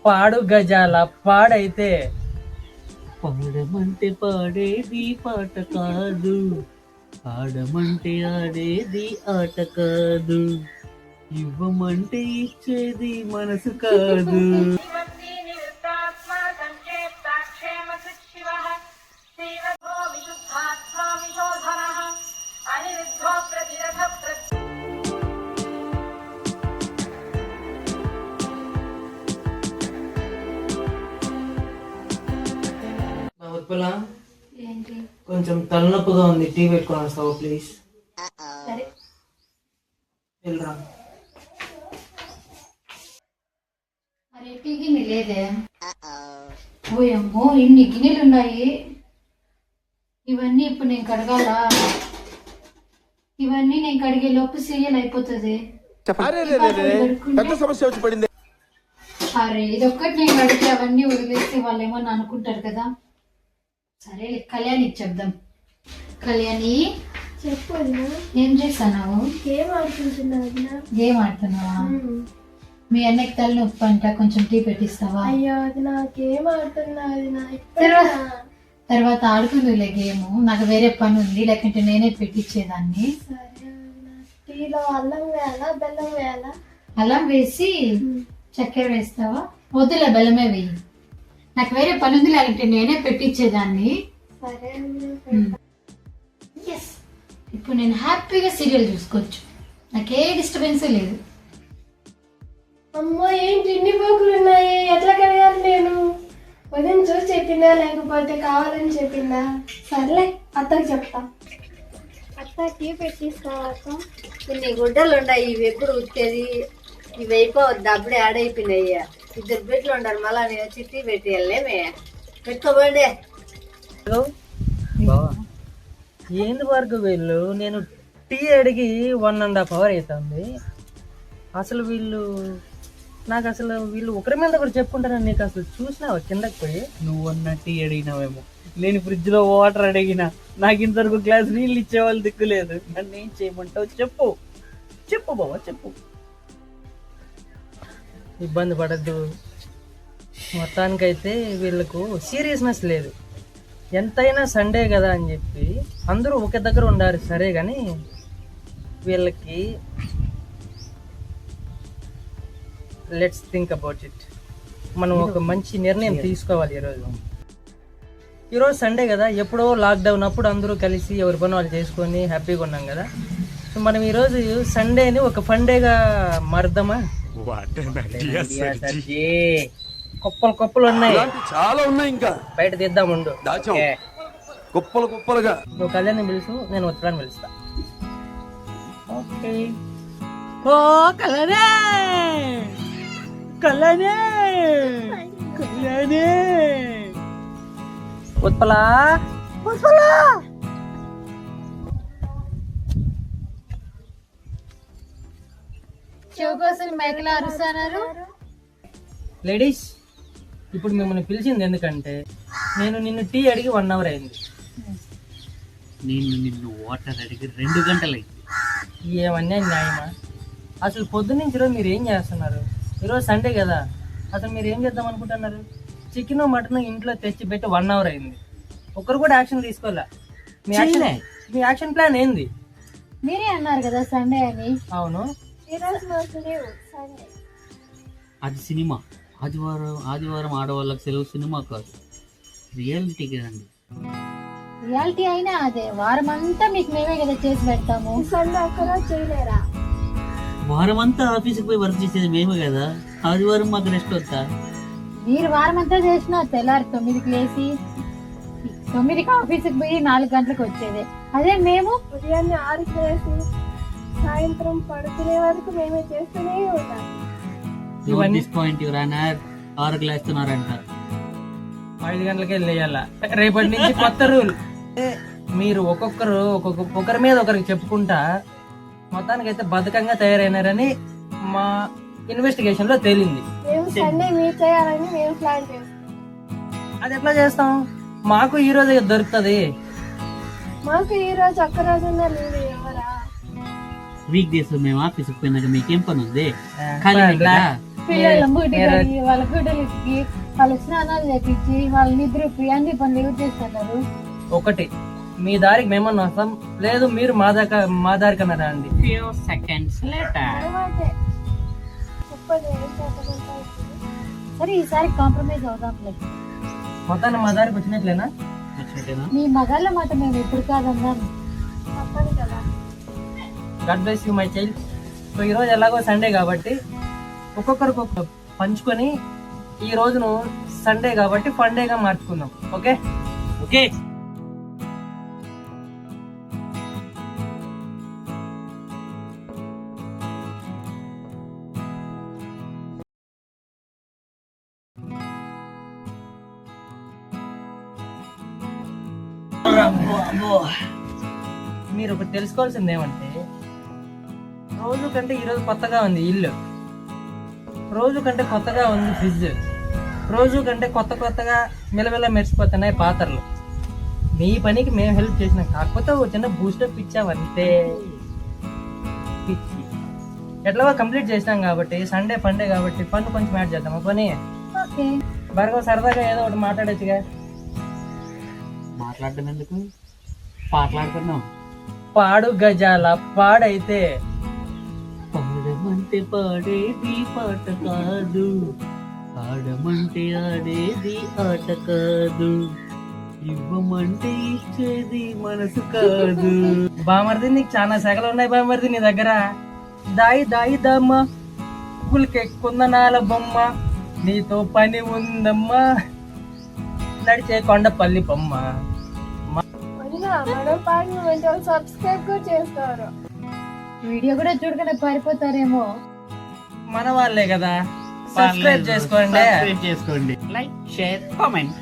పాడు గజాల పాడైతే పాడమంటే పాడేది పాట కాదు, ఆడమంటే ఆడేది ఆట కాదు, ఇవ్వమంటే ఇచ్చేది మనసు కాదు. ఉత్పల కొంచెం తలనొప్పిగా ఉంది, టీ పెట్టుకొని వస్తావు ప్లీజ్. వెళ్ళరా. అరే టీ గిన్నె లేదే? ఓయమ్మో ఇన్ని గిన్నెలు ఉన్నాయి. ఇవన్నీ ఇప్పుడు నేను కడగాల. ఇవన్నీ నేను కడిగే లోపు సీరియల్ అయిపోతుంది. అరే ఇదొక్కటి నేను కడిగి అవన్నీ వదిలేస్తే వాళ్ళు ఏమన్నా అనుకుంటారు కదా. సరే కళ్యాణికి చెప్దాం. కళ్యాణి చెప్పు. ఏం చేస్తున్నావు? గేమ్ ఆడుకుంటున్నావు. గేమ్ ఆడుతున్నావా? మీ అన్నకి తలనొప్పి అంట, కొంచెం టీ పెట్టిస్తావా? అయ్యో అది నా గేమ్ ఆడుతున్నా. తర్వాత ఆడుకుందిలే గేమ్. నాకు వేరే పని ఉంది, లేకుంటే నేనే పెట్టించేదాన్ని. టీలో అల్లం వేయాలా బెల్లం వేయాలా? అల్లం వేసి చక్కెర వేస్తావా? వద్దులే బెల్లమే వేయి. నాకు వేరే పని ఉంది, లేకుంటే నేనే పెట్టించేదాన్ని. సరే ఇప్పుడు నేను హ్యాపీగా సీరియల్ చూసుకోవచ్చు, నాకే డిస్టర్బెన్స్ లేదు. అమ్మో ఏంటి ఇన్ని పోకులు ఉన్నాయి, ఎట్లా కడగాలి నేను? ఉదయం చూసి చెప్పిందా లేకపోతే కావాలని చెప్పిందా? సర్లే అత్తకి చెప్తా. అత్త టీ పెట్టిస్తావా అత్త? కొన్ని గుడ్డలు ఉన్నాయి, ఇవి ఎప్పుడు ఉతికేది, ఇవి అయిపోవద్దు, అప్పుడే ఆడైపోయినాయి. 2 బిడ్డలు ఉండాలి, మళ్ళా నేను వచ్చి టీ పెట్టి వెళ్ళేమే పెట్టుకోబోండి. ఏంది వరకు వీళ్ళు, నేను టీ అడిగి 1.5 hour అవుతుంది. అసలు వీళ్ళు నాకు అసలు వీళ్ళు ఒకరి మీద ఒకరు చెప్పుకుంటారని నీకు అసలు చూసినావా? కిందకి పోయి నువ్వు అన్న టీ అడిగినావేమో, నేను ఫ్రిడ్జ్ లో వాటర్ అడిగినా, నాకు ఇంతవరకు గ్లాస్ నీళ్ళు ఇచ్చేవాళ్ళు దిక్కులేదు. నన్ను ఏం చేయమంటావు చెప్పు, చెప్పు బాబా చెప్పు. ఇబ్బంది పడద్దు. మొత్తానికైతే వీళ్ళకు సీరియస్నెస్ లేదు. ఎంతైనా సండే కదా అని చెప్పి అందరూ ఒకే దగ్గర ఉండాలి సరే, కానీ వీళ్ళకి లెట్స్ థింక్ అబౌట్ ఇట్. మనం ఒక మంచి నిర్ణయం తీసుకోవాలి. ఈరోజు సండే కదా, ఎప్పుడో లాక్డౌన్ అప్పుడు అందరూ కలిసి ఎవరి పని వాళ్ళు చేసుకొని హ్యాపీగా ఉన్నాం కదా. సో మనం ఈరోజు సండేని ఒక ఫండేగా మారుద్దామా? కుప్పలు కుప్పలు ఉన్నాయి, చాలా ఉన్నాయి, ఇంకా బయట తీద్దాం ఉండు. కుప్పలు కుప్పలుగా. నువ్వు కళ్యాణ్ పిలుసు, నేను ఉత్తరాన్ని పిలుస్తా. ఓకే. ఓ కళ్యాణే కళ్యాణే కళ్యాణే ఉత్పలా ఉత్పలా. చెవు కోసం మేకలా అరుస్తున్నారు. లేడీస్, ఇప్పుడు మిమ్మల్ని పిలిచింది ఎందుకంటే నేను నిన్ను టీ అడిగి 1 hour అయింది. నేను నిన్ను వాటర్ అడిగి 2 గంటలైంది. ఏమన్నా న్యాయమా? అసలు పొద్దున్నుంచి ఈరోజు మీరు ఏం చేస్తున్నారు? ఈరోజు సండే కదా, అసలు మీరు ఏం చేద్దాం అనుకుంటున్నారు? చికెన్ మటన్ ఇంట్లో తెచ్చి పెట్టి 1 hour అయింది, ఒక్కరు కూడా యాక్షన్ తీసుకోలే. మీ యాక్షన్ ప్లాన్ ఏంది? మీరే అన్నారు కదా సండే అని. అవును, ఈరోజు మాకు లేవు సండే. అది సినిమా. ఆదివారం ఆడవాళ్ళకి సెలవు, సినిమా కాదు, రియాలిటీ కదండి. రియాలిటీ అయినా అదే, వారం అంతా మీకు మేమే కదా చేసి పెడతాము. సండే ఒక్కరోజు చేయలేరా? వారం అంతా ఆఫీస్కి పోయి వర్క్ చేసేది మేమే కదా, ఆదివారం మాకు రెస్ట్ వస్తా. మీరు వారం అంతా చేసిన తెల్లారి 9కి లేచి 9కి ఆఫీస్కి పోయి 4 గంటలకు వచ్చేది. అదే మేము ఉదయాన్నే 6కి లేచి సాయంత్రం పడుకునే వరకు మేమే చేస్తూనే ఉంటాం. పాయింట్ యువర్ 6 లేస్తున్నారంట, 5 గంటలకే లేయాలా? రేపటి నుంచి కొత్త రూల్. మీరు ఒకరి మీద ఒకరికి చెప్పుకుంటా మొత్తానికైతే బద్ధకంగా తయారైనారని మా ఇన్వెస్టిగేషన్ లో తేలింది. మేము సండే మీట్ చేయాలని మేము ప్లాన్ చేస్తాం. అది ఎట్లా చేస్తాం? మాకు ఈ రోజు దొరుకుతుంది. మాకు ఈ రోజు ఒక్క రోజున్నా లీవ్ ఎవరా? వీక్ డేస్ మేము ఆఫీస్కి పోయినాక మీకేం పని ఉంది? పిల్లల బూటి కడిగి వాళ్ళ గుడ్డలకి వాళ్ళ స్నానాలు చేపించి వాళ్ళ నిద్రకి అన్ని పనులు ఎవరు చేస్తున్నారు? ఒకటి, మీ దారికి మేమన్నా వస్తాం, లేదు మీరు మా దారికి అన్నారా అండి. Few seconds later. తర్వాతే చెప్పదు ఏం చేతకుంటా సరే ఈసారి కాంప్రమైజ్ అవుదాంలే. మొత్తాన్ని మా దారికి వచ్చినట్లేనా? వచ్చినట్టేనా? మీ మగాళ్ళ మాట మేము ఎప్పుడు కాదన్నాం. తప్పదు కదా. God bless you my child. So ఈరోజు ఎలాగో సండే కాబట్టి ఒక్కొక్కరికి ఒక్కొక్క పంచుకొని ఈ రోజును సండే కాబట్టి ఫండేగా మార్చుకుందాం. Okay okay. మీరు ఒకటి తెలుసుకోవాల్సింది ఏమంటే, రోజు కంటే ఈరోజు కొత్తగా ఉంది ఇల్లు, రోజు కంటే కొత్తగా ఉంది ఫ్రిడ్జ్, రోజు కంటే కొత్తగా మెల్లమెల్ల మెరిసిపోతున్నాయి పాత్రలు. మీ పనికి మేము హెల్ప్ చేసినాం, కాకపోతే ఒక చిన్న బూస్టప్ ఇచ్చామంతే. పిచ్చి ఎట్లాగో కంప్లీట్ చేసినాం కాబట్టి సండే ఫండే కాబట్టి పన్ను కొంచెం యాడ్ చేద్దాం. పని ఓకే. భార్గవ్ సరదాగా ఏదో ఒకటి మాట్లాడచ్చుగా. మాట్లాడటం ఎందుకు, పాటలాడుకున్నాం. పాడు గజాల పాడైతే పాడమంటే పాడేది పాట కాదు, ఆడమంటే ఆడేది ఆట కాదు, ఇవ్వమంటే ఇచ్చేది మనసు కాదు. బామర్ది నీకు చాలా సెగలు ఉన్నాయి బామర్ది నీ దగ్గర. దాయి దమ్మ పులికెక్కుందనాల బొమ్మ, నీతో పని ఉందమ్మా నడిచే కొండపల్లి బొమ్మ. వదినా మనం పాడిన వెంటనే సబ్స్క్రైబ్ కూడా చేస్తారు. వీడియో కూడా చూడకుండా పారిపోతారేమో. మన వాళ్ళే కదా, సబ్స్క్రైబ్ చేసుకోండి. Like, share, comment.